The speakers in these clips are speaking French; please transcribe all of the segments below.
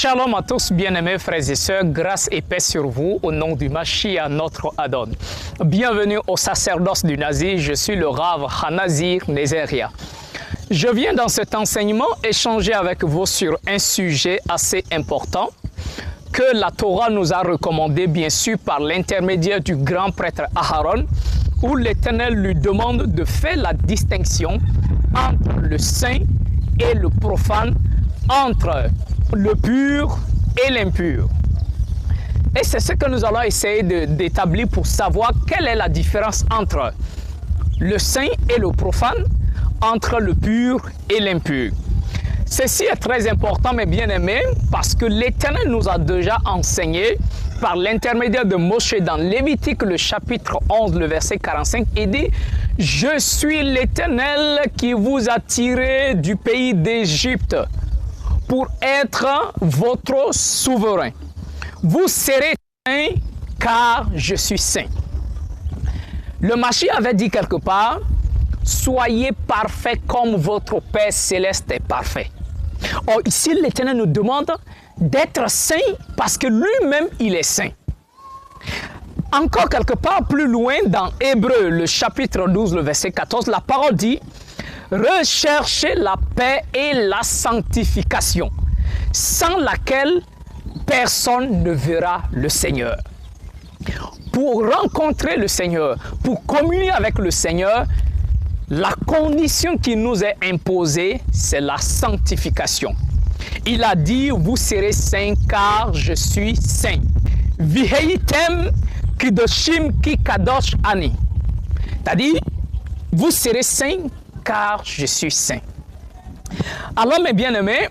Shalom à tous, bien-aimés frères et sœurs, grâce et paix sur vous, au nom du Mashiach, notre Adon. Bienvenue au sacerdoce du Nazi, je suis le Rav Hanazir Nezeria. Je viens dans cet enseignement échanger avec vous sur un sujet assez important que la Torah nous a recommandé, bien sûr, par l'intermédiaire du grand prêtre Aharon, où l'Éternel lui demande de faire la distinction entre le saint et le profane, entre le pur et l'impur. Et c'est ce que nous allons essayer d'établir pour savoir quelle est la différence entre le saint et le profane, entre le pur et l'impur. Ceci est très important, mes bien-aimés, parce que l'Éternel nous a déjà enseigné par l'intermédiaire de Moshe dans Lévitique, le chapitre 11, le verset 45, il dit « Je suis l'Éternel qui vous a tiré du pays d'Égypte pour être votre souverain. Vous serez saint car je suis saint. » Le Mashiach avait dit quelque part « Soyez parfaits comme votre Père céleste est parfait. » Or ici, l'Éternel nous demande d'être saint parce que lui-même, il est saint. Encore quelque part plus loin, dans Hébreux, le chapitre 12, le verset 14, la parole dit « Recherchez la paix et la sanctification, sans laquelle personne ne verra le Seigneur. » Pour rencontrer le Seigneur, pour communier avec le Seigneur, la condition qui nous est imposée, c'est la sanctification. Il a dit, vous serez saints car je suis saint. Viheitem kidoshim ki kadosh ani. C'est-à-dire, vous serez saints car je suis saint. Alors, mes bien-aimés,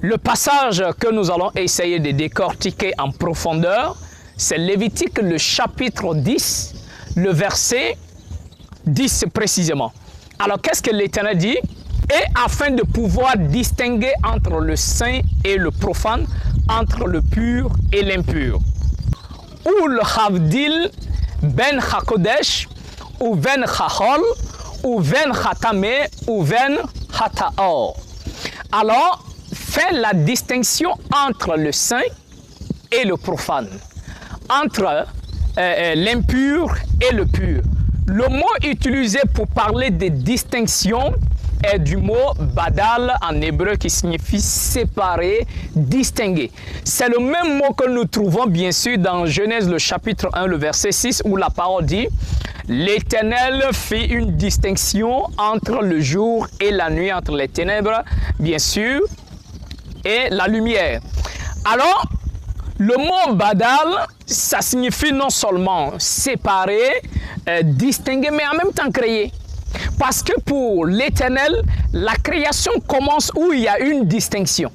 le passage que nous allons essayer de décortiquer en profondeur, c'est Lévitique, le chapitre 10, le verset 10 précisément. Alors, qu'est-ce que l'Éternel dit? Et afin de pouvoir distinguer entre le saint et le profane, entre le pur et l'impur. Ou le havdil ben hakodesh, ou ben hachol, ou ben hatame, ou ben hataor. Alors, fait la distinction entre le saint et le profane, entre l'impur et le pur. Le mot utilisé pour parler de distinction est du mot badal en hébreu qui signifie séparer, distinguer. C'est le même mot que nous trouvons bien sûr dans Genèse le chapitre 1, le verset 6 où la parole dit « L'Éternel fit une distinction entre le jour et la nuit, entre les ténèbres, bien sûr, et la lumière. » Alors, le mot badal, ça signifie non seulement séparer, distinguer, mais en même temps créer. Parce que pour l'Éternel, la création commence où il y a une distinction.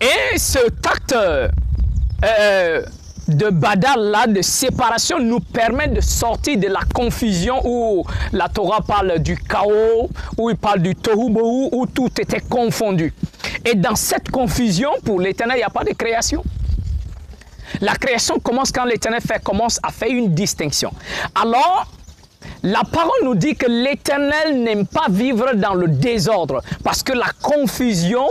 Et ce acte de badal là, de séparation, nous permet de sortir de la confusion où la Torah parle du chaos, où il parle du tohu bohu, où tout était confondu. Et dans cette confusion, pour l'Éternel, il n'y a pas de création. La création commence quand l'Éternel commence à faire une distinction. Alors, la parole nous dit que l'Éternel n'aime pas vivre dans le désordre. Parce que la confusion,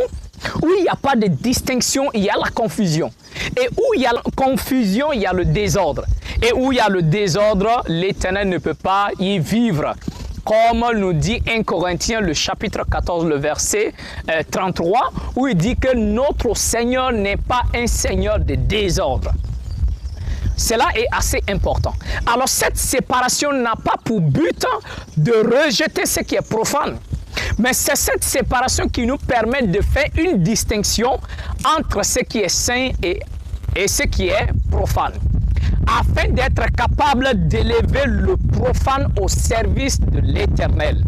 où il n'y a pas de distinction, il y a la confusion. Et où il y a la confusion, il y a le désordre. Et où il y a le désordre, l'Éternel ne peut pas y vivre. Comme nous dit 1 Corinthiens, le chapitre 14, le verset 33, où il dit que notre Seigneur n'est pas un Seigneur de désordre. Cela est assez important. Alors cette séparation n'a pas pour but de rejeter ce qui est profane. Mais c'est cette séparation qui nous permet de faire une distinction entre ce qui est saint et ce qui est profane, afin d'être capable d'élever le profane au service de l'Éternel.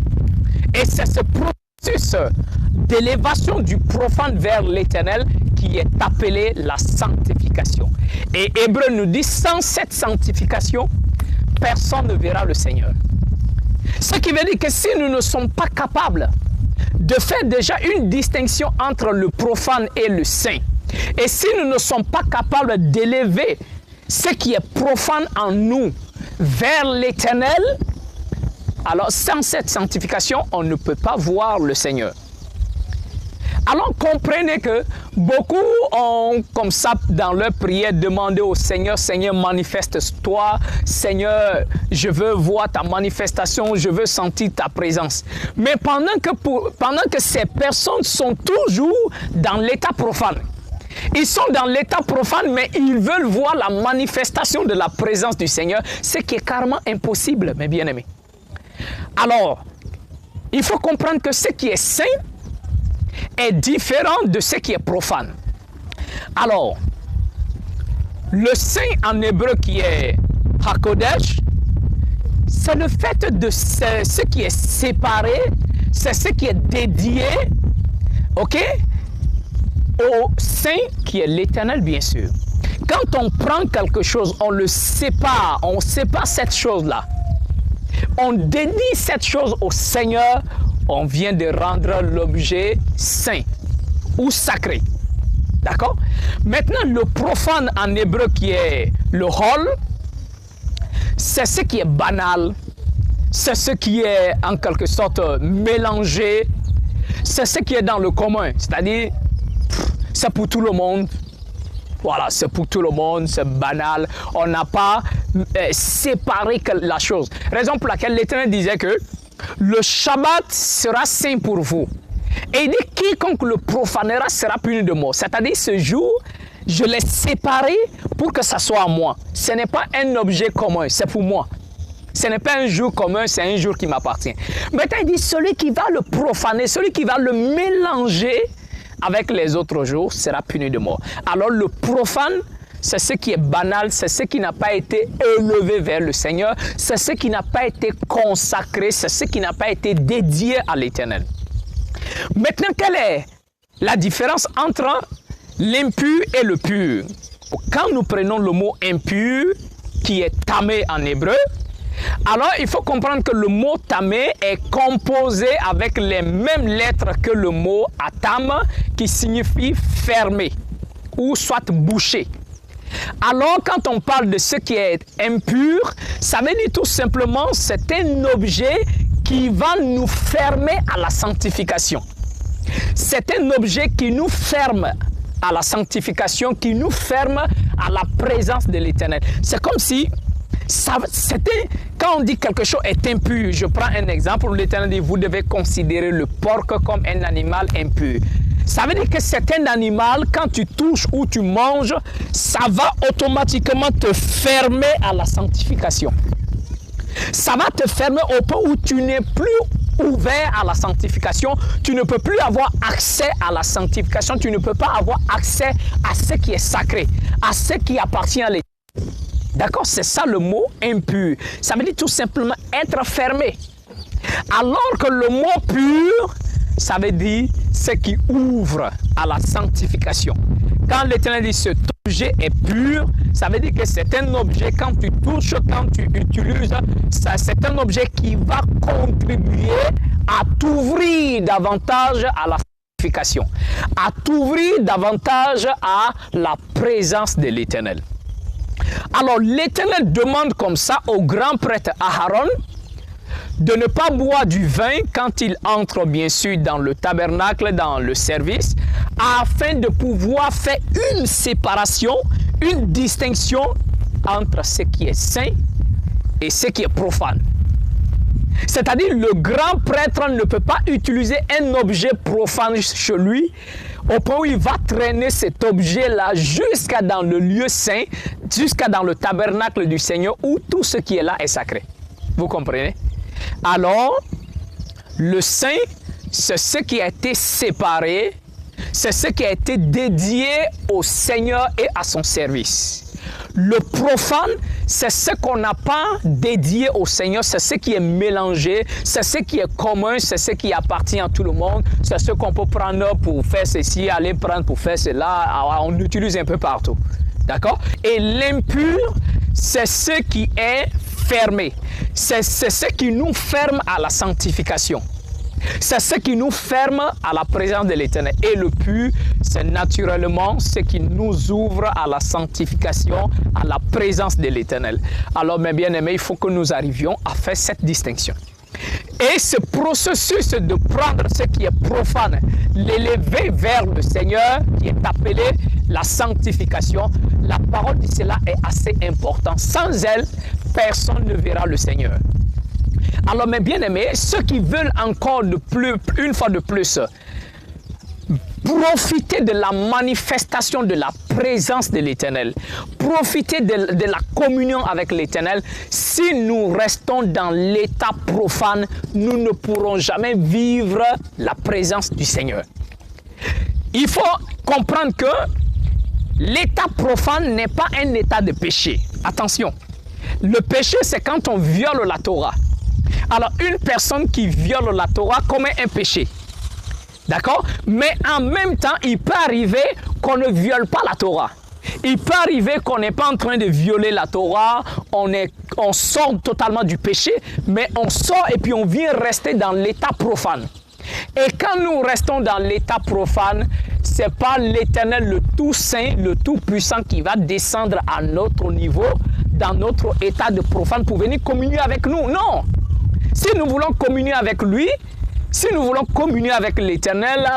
Et c'est ce processus d'élévation du profane vers l'Éternel qui est appelé la sanctification. Et Hébreu nous dit, sans cette sanctification, personne ne verra le Seigneur. Ce qui veut dire que si nous ne sommes pas capables de faire déjà une distinction entre le profane et le saint, et si nous ne sommes pas capables d'élever ce qui est profane en nous vers l'Éternel, alors sans cette sanctification, on ne peut pas voir le Seigneur. Alors comprenez que beaucoup ont comme ça dans leur prière demandé au Seigneur, Seigneur manifeste-toi, Seigneur je veux voir ta manifestation, je veux sentir ta présence. Mais pendant que ces personnes sont toujours dans l'état profane, ils sont dans l'état profane, mais ils veulent voir la manifestation de la présence du Seigneur, ce qui est carrément impossible, mes bien-aimés. Alors, il faut comprendre que ce qui est saint est différent de ce qui est profane. Alors, le saint en hébreu qui est Hakodesh, c'est le fait de ce qui est séparé, c'est ce qui est dédié, ok, au saint qui est l'Éternel, bien sûr. Quand on prend quelque chose, on le sépare, on sépare cette chose-là. On dédie cette chose au Seigneur, on vient de rendre l'objet saint ou sacré. D'accord? Maintenant, le profane en hébreu qui est le hol, c'est ce qui est banal, c'est ce qui est en quelque sorte mélangé, c'est ce qui est dans le commun, c'est-à-dire c'est pour tout le monde. Voilà, c'est pour tout le monde, c'est banal. On n'a pas séparé la chose. Raison pour laquelle l'Éternel disait que le Shabbat sera saint pour vous. Et il dit quiconque le profanera sera puni de mort. C'est-à-dire ce jour, je l'ai séparé pour que ça soit à moi. Ce n'est pas un objet commun, c'est pour moi. Ce n'est pas un jour commun, c'est un jour qui m'appartient. Maintenant, il dit celui qui va le profaner, celui qui va le mélanger avec les autres jours sera puni de mort. Alors le profane, c'est ce qui est banal, c'est ce qui n'a pas été élevé vers le Seigneur, c'est ce qui n'a pas été consacré, c'est ce qui n'a pas été dédié à l'Éternel. Maintenant, quelle est la différence entre l'impur et le pur? Quand nous prenons le mot impur, qui est tamé en hébreu, alors il faut comprendre que le mot tamé est composé avec les mêmes lettres que le mot atam, qui signifie fermé ou soit bouché. Alors quand on parle de ce qui est impur, ça veut dire tout simplement c'est un objet qui va nous fermer à la sanctification. C'est un objet qui nous ferme à la sanctification, qui nous ferme à la présence de l'Éternel. C'est comme si quand on dit quelque chose est impur, je prends un exemple où l'Éternel dit vous devez considérer le porc comme un animal impur. Ça veut dire que c'est un animal, quand tu touches ou tu manges, ça va automatiquement te fermer à la sanctification. Ça va te fermer au point où tu n'es plus ouvert à la sanctification, tu ne peux plus avoir accès à la sanctification, tu ne peux pas avoir accès à ce qui est sacré, à ce qui appartient à l'Éternel. D'accord? C'est ça le mot impur. Ça veut dire tout simplement être fermé. Alors que le mot pur, ça veut dire ce qui ouvre à la sanctification. Quand l'Éternel dit cet objet est pur, ça veut dire que c'est un objet, quand tu touches, quand tu utilises, c'est un objet qui va contribuer à t'ouvrir davantage à la sanctification, à t'ouvrir davantage à la présence de l'Éternel. Alors l'Éternel demande comme ça au grand prêtre Aaron de ne pas boire du vin quand il entre bien sûr dans le tabernacle, dans le service, afin de pouvoir faire une séparation, une distinction entre ce qui est saint et ce qui est profane. C'est-à-dire le grand prêtre ne peut pas utiliser un objet profane chez lui au point où il va traîner cet objet-là jusqu'à dans le lieu saint, jusqu'à dans le tabernacle du Seigneur où tout ce qui est là est sacré. Vous comprenez? Alors, le saint, c'est ce qui a été séparé, c'est ce qui a été dédié au Seigneur et à son service. Le profane, c'est ce qu'on n'a pas dédié au Seigneur, c'est ce qui est mélangé, c'est ce qui est commun, c'est ce qui appartient à tout le monde, c'est ce qu'on peut prendre pour faire ceci, aller prendre pour faire cela, on l'utilise un peu partout. D'accord? Et l'impur, c'est ce qui est fermé, c'est ce qui nous ferme à la sanctification. C'est ce qui nous ferme à la présence de l'Éternel. Et le pur, c'est naturellement ce qui nous ouvre à la sanctification, à la présence de l'Éternel. Alors, mes bien-aimés, il faut que nous arrivions à faire cette distinction. Et ce processus de prendre ce qui est profane, l'élever vers le Seigneur, qui est appelé la sanctification, la parole de cela est assez importante. Sans elle, personne ne verra le Seigneur. Alors mes bien-aimés, ceux qui veulent encore de plus, une fois de plus, profiter de la manifestation de la présence de l'Éternel, profiter de la communion avec l'Éternel, si nous restons dans l'état profane, nous ne pourrons jamais vivre la présence du Seigneur. Il faut comprendre que l'état profane n'est pas un état de péché. Attention, le péché c'est quand on viole la Torah. Alors une personne qui viole la Torah commet un péché. D'accord? Mais en même temps, il peut arriver qu'on ne viole pas la Torah. Il peut arriver qu'on n'est pas en train de violer la Torah, on sort totalement du péché, mais on sort et puis on vient rester dans l'état profane. Et quand nous restons dans l'état profane, ce n'est pas l'Éternel, le Tout-Saint, le Tout-Puissant qui va descendre à notre niveau, dans notre état de profane pour venir communier avec nous. Non! Si nous voulons communier avec lui, si nous voulons communier avec l'Éternel,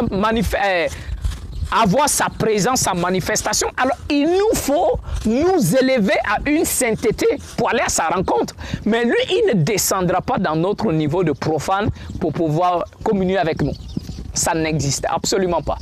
avoir sa présence, sa manifestation, alors il nous faut nous élever à une sainteté pour aller à sa rencontre. Mais lui, il ne descendra pas dans notre niveau de profane pour pouvoir communier avec nous. Ça n'existe absolument pas.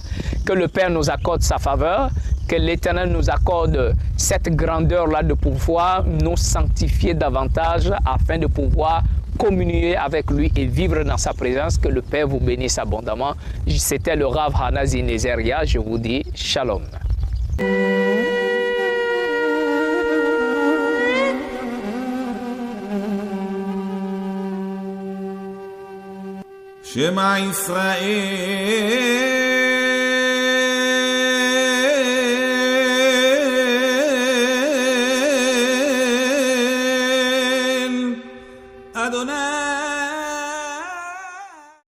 Que le Père nous accorde sa faveur, que l'Éternel nous accorde cette grandeur-là de pouvoir nous sanctifier davantage afin de pouvoir communier avec lui et vivre dans sa présence. Que le Père vous bénisse abondamment. C'était le Rav Hanazi Nezeria. Je vous dis shalom. Shema Israël Adonai